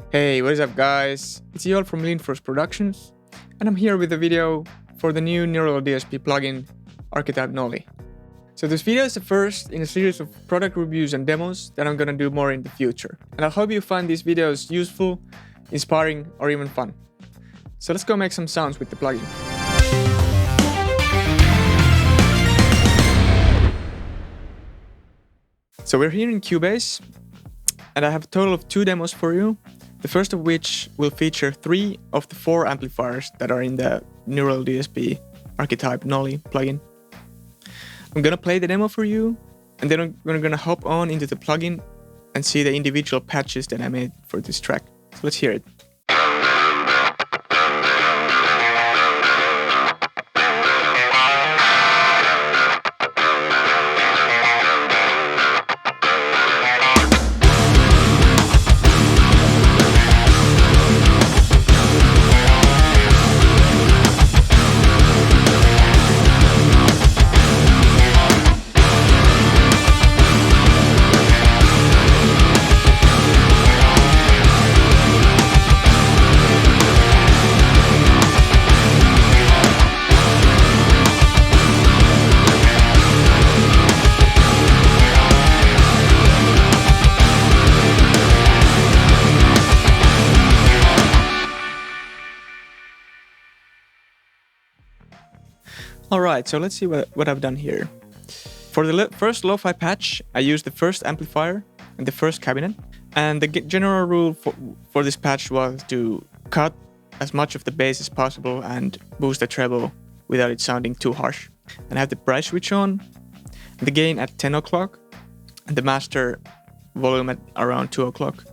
Hey, what is up guys? It's Joel from Lindfors Productions, and I'm here with a video for the new NeuralDSP plugin, Archetype Nolly. So this video is the first in a series of product reviews and demos that I'm gonna do more in the future. And I hope you find these videos useful, inspiring, or even fun. So let's go make some sounds with the plugin. So we're here in Cubase, and I have a total of 2 demos for you. The first of which will feature 3 of the 4 amplifiers that are in the NeuralDSP Archetype Nolly plugin. I'm gonna play the demo for you, and then we're gonna hop on into the plugin and see the individual patches that I made for this track. So let's hear it. Alright, so let's see what I've done here. For the first lo-fi patch, I used the first amplifier and the first cabinet. And the general rule for this patch was to cut as much of the bass as possible and boost the treble without it sounding too harsh. And I have the bright switch on, the gain at 10 o'clock, and the master volume at around 2 o'clock.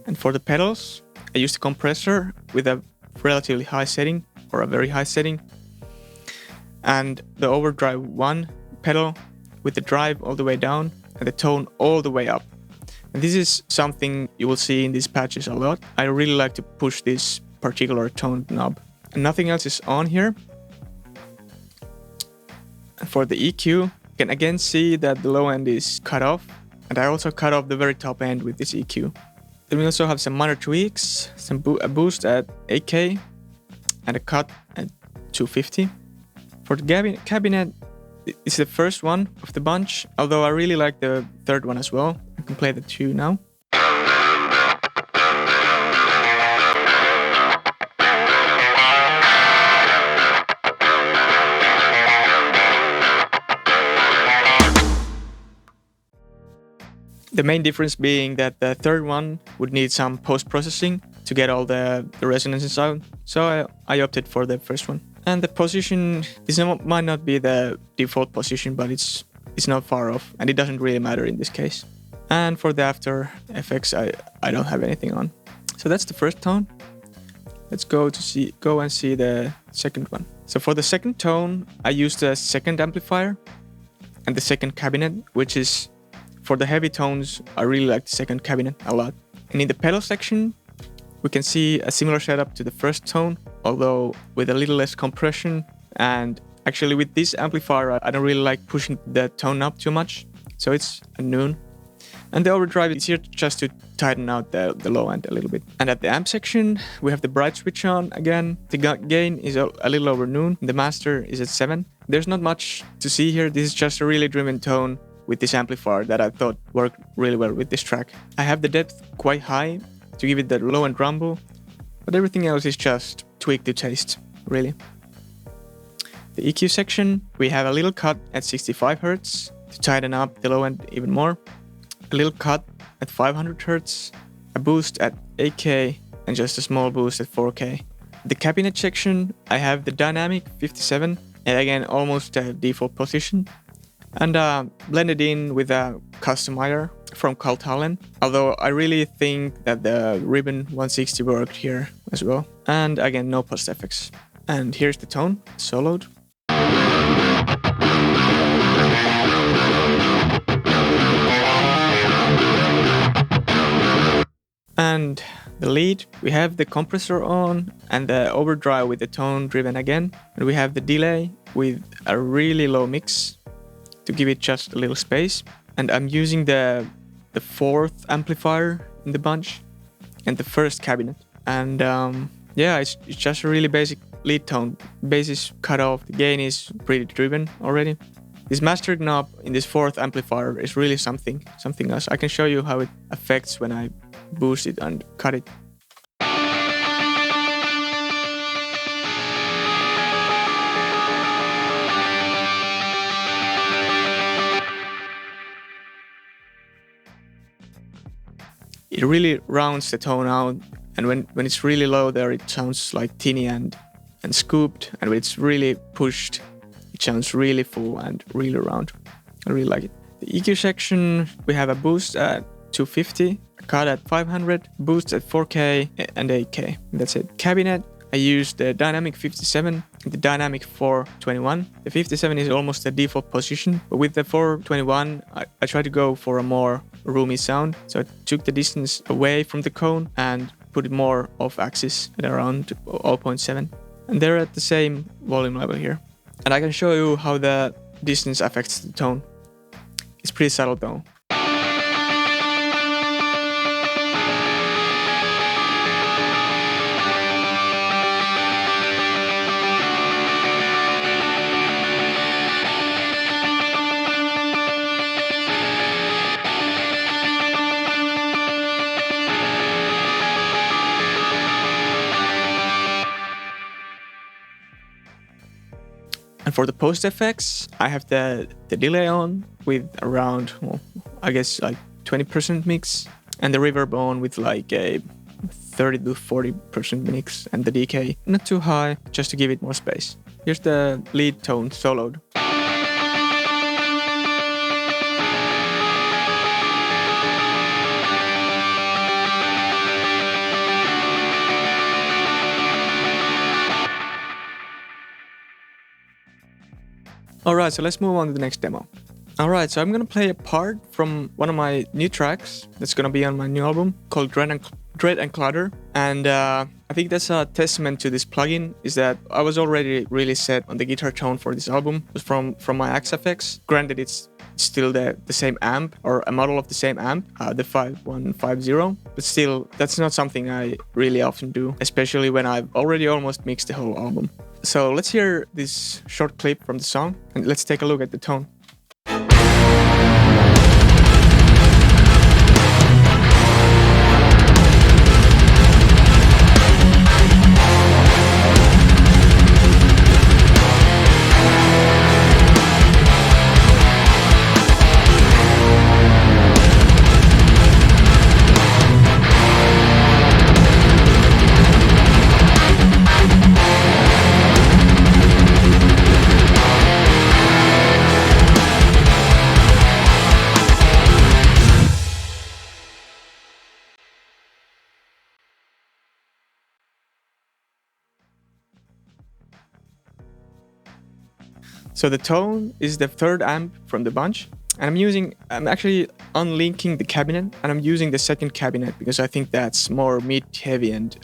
And for the pedals, I used a compressor with a relatively high setting, or a very high setting, and the overdrive 1 pedal with the drive all the way down and the tone all the way up. And this is something you will see in these patches a lot. I really like to push this particular tone knob. And nothing else is on here. And for the EQ, you can again see that the low end is cut off, and I also cut off the very top end with this EQ. Then we also have some minor tweaks, a boost at 8K and a cut at 250. For the cabinet, it's the first one of the bunch, although I really like the third one as well. I can play the 2 now. The main difference being that the third one would need some post-processing to get all the resonances out, so I opted for the first one. And the position, this might not be the default position, but it's not far off, and it doesn't really matter in this case. And for the after effects, I don't have anything on. So that's the first tone. Let's go and see the second one. So for the second tone, I used the second amplifier and the second cabinet, which is for the heavy tones. I really like the second cabinet a lot. And in the pedal section, we can see a similar setup to the first tone, although with a little less compression. And actually with this amplifier, I don't really like pushing the tone up too much, so it's a noon. And the overdrive is here just to tighten out the low end a little bit. And at the amp section, we have the bright switch on again. The gain is a little over noon. The master is at 7. There's not much to see here. This is just a really driven tone with this amplifier that I thought worked really well with this track. I have the depth quite high to give it that low end rumble, but everything else is just tweaked to taste, really. The EQ section, we have a little cut at 65 Hz to tighten up the low end even more, a little cut at 500 Hz, a boost at 8K, and just a small boost at 4K. The cabinet section, I have the dynamic 57, and again almost a default position, and blended in with a customizer from Talent, although I really think that the ribbon 160 worked here as well. And again, no post effects. And here's the tone, soloed. And the lead, we have the compressor on and the overdrive with the tone driven again. And we have the delay with a really low mix to give it just a little space. And I'm using the fourth amplifier in the bunch, and the first cabinet. And yeah, it's just a really basic lead tone. Bass is cut off, the gain is pretty driven already. This master knob in this fourth amplifier is really something else. I can show you how it affects when I boost it and cut it. It really rounds the tone out, and when it's really low there, it sounds like tinny and scooped, and when it's really pushed, it sounds really full and really round. I really like it. The EQ section, we have a boost at 250, a cut at 500, boost at 4K and 8K. That's it. Cabinet, I used the Dynamic 57 and the Dynamic 421. The 57 is almost the default position, but with the 421, I tried to go for a more roomy sound. So I took the distance away from the cone and put it more off axis at around 0.7. And they're at the same volume level here. And I can show you how the distance affects the tone. It's pretty subtle though. And for the post effects, I have the delay on with around, well, I guess like 20% mix, and the reverb on with like a 30 to 40% mix, and the decay not too high, just to give it more space. Here's the lead tone soloed. Alright, so let's move on to the next demo. Alright, so I'm gonna play a part from one of my new tracks that's gonna be on my new album called Dread and Clutter. And I think that's a testament to this plugin, is that I was already really set on the guitar tone for this album from my Axe-FX. Granted, it's still the same amp, or a model of the same amp, the 5150, but still, that's not something I really often do, especially when I've already almost mixed the whole album. So let's hear this short clip from the song, and let's take a look at the tone. So the tone is the third amp from the bunch, and I'm actually unlinking the cabinet, and I'm using the second cabinet because I think that's more mid-heavy and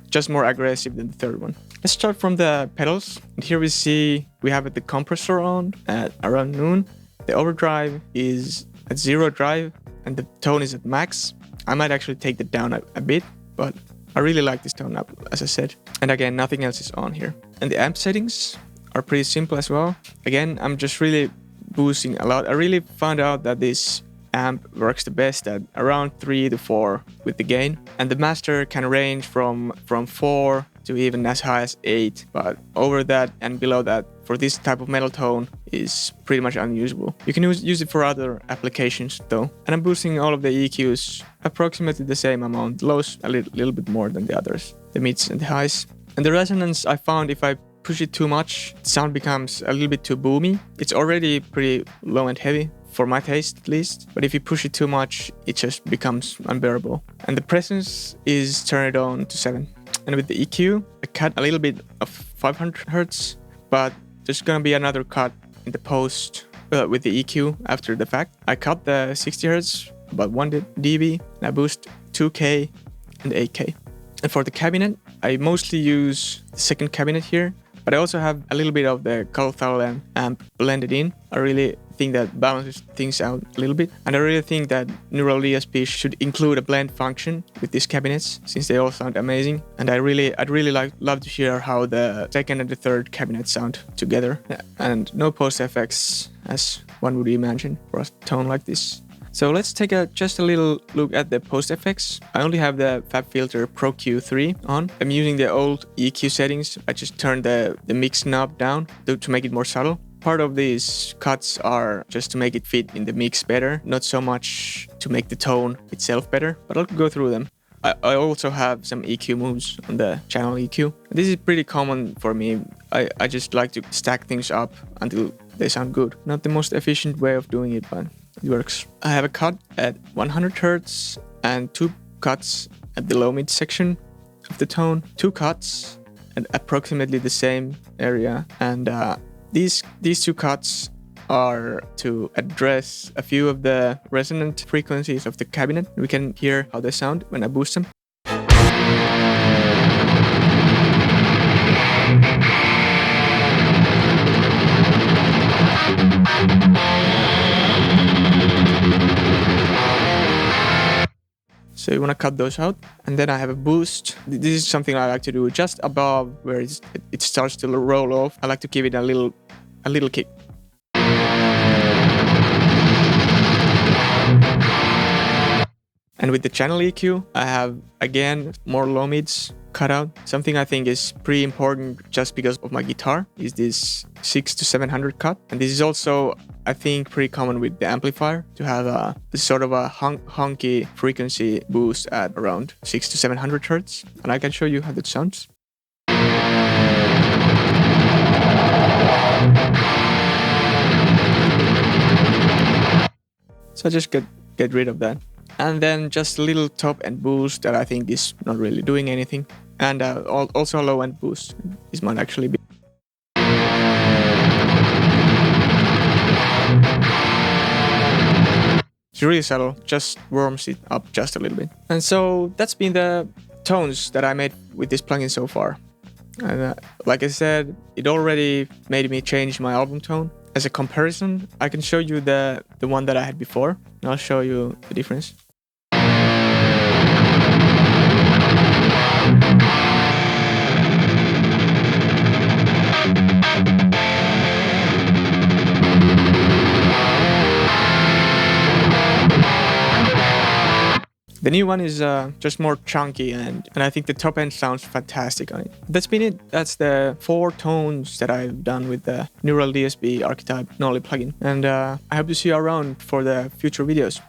just more aggressive than the third one. Let's start from the pedals. And here we have the compressor on at around noon. The overdrive is at 0 drive, and the tone is at max. I might actually take that down a bit, but I really like this tone up, as I said. And again, nothing else is on here. And the amp settings are pretty simple as well. Again, I'm just really boosting a lot. I really found out that this amp works the best at around 3 to 4 with the gain. And the master can range from 4 to even as high as 8. But over that and below that, for this type of metal tone, is pretty much unusable. You can use it for other applications though. And I'm boosting all of the EQs approximately the same amount. Lows a little bit more than the others. The mids and the highs. And the resonance, I found if I push it too much, the sound becomes a little bit too boomy. It's already pretty low and heavy, for my taste at least, but if you push it too much, it just becomes unbearable. And the presence is turned on to 7. And with the EQ, I cut a little bit of 500 Hz, but there's gonna be another cut in the post with the EQ after the fact. I cut the 60 Hz, about 1 dB, and I boost 2K and 8K. And for the cabinet, I mostly use the second cabinet here, but I also have a little bit of the Carl amp blended in. I really think that balances things out a little bit. And I really think that NeuralDSP should include a blend function with these cabinets, since they all sound amazing. And I'd really love to hear how the second and the third cabinet sound together. And no post effects, as one would imagine for a tone like this. So let's take just a little look at the post effects. I only have the FabFilter Pro Q3 on. I'm using the old EQ settings. I just turned the mix knob down to make it more subtle. Part of these cuts are just to make it fit in the mix better, not so much to make the tone itself better, but I'll go through them. I also have some EQ moves on the channel EQ. This is pretty common for me. I just like to stack things up until they sound good. Not the most efficient way of doing it, but it works. I have a cut at 100 Hz and 2 cuts at the low mid section of the tone. 2 cuts at approximately the same area, and these 2 cuts are to address a few of the resonant frequencies of the cabinet. We can hear how they sound when I boost them. So you want to cut those out, and then I have a boost. This is something I like to do just above where it starts to roll off. I like to give it a little kick. And with the channel EQ, I have again more low mids cut out. Something I think is pretty important just because of my guitar is this 600 to 700 cut. And this is also, I think, pretty common with the amplifier to have a sort of a honky frequency boost at around 600 to 700 Hz. And I can show you how that sounds. So just get rid of that. And then just a little top end boost that I think is not really doing anything. And also a low end boost. This might actually be. It's really subtle, just warms it up just a little bit. And so that's been the tones that I made with this plugin so far. And like I said, it already made me change my album tone. As a comparison, I can show you the one that I had before, and I'll show you the difference. The new one is just more chunky, and I think the top end sounds fantastic on it. That's been it. That's the 4 tones that I've done with the NeuralDSP Archetype Nolly plugin. And I hope to see you around for the future videos.